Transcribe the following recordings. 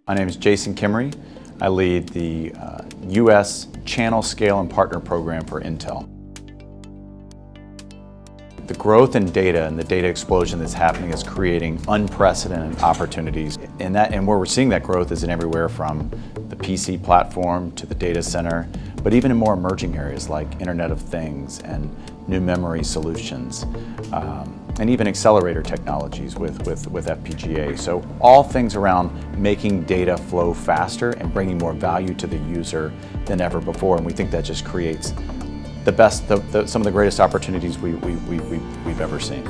My name is Jason Kimrey. I lead the U.S. Channel Scale and Partner Program for Intel. The growth in data and the data explosion that's happening is creating unprecedented opportunities. And where we're seeing that growth is in everywhere from the PC platform to the data center, but even in more emerging areas like Internet of Things and new memory solutions, and even accelerator technologies with FPGA. So all things around making data flow faster and bringing more value to the user than ever before. And we think that just creates the best, some of the greatest opportunities we've ever seen.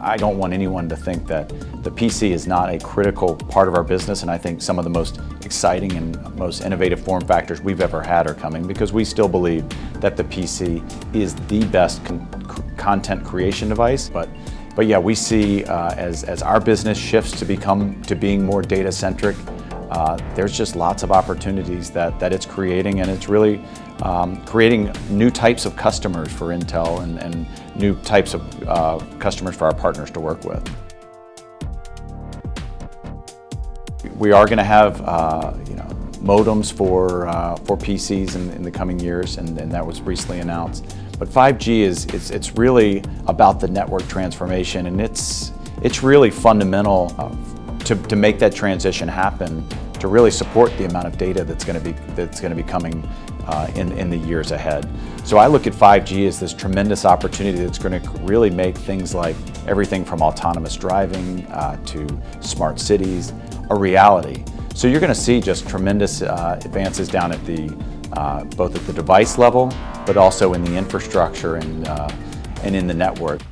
I don't want anyone to think that the PC is not a critical part of our business, and I think some of the most exciting and most innovative form factors we've ever had are coming, because we still believe that the PC is the best content creation device. But yeah, we see as our business shifts to being more data centric, there's just lots of opportunities that it's creating, and it's really creating new types of customers for Intel and new types of customers for our partners to work with. We are going to have modems for PCs in the coming years, and that was recently announced. But 5G it's really about the network transformation, and it's really fundamental to make that transition happen, to really support the amount of data that's going to be coming in the years ahead. So I look at 5G as this tremendous opportunity that's going to really make things like everything from autonomous driving to smart cities a reality. So you're going to see just tremendous advances down at both at the device level, but also in the infrastructure and in the network.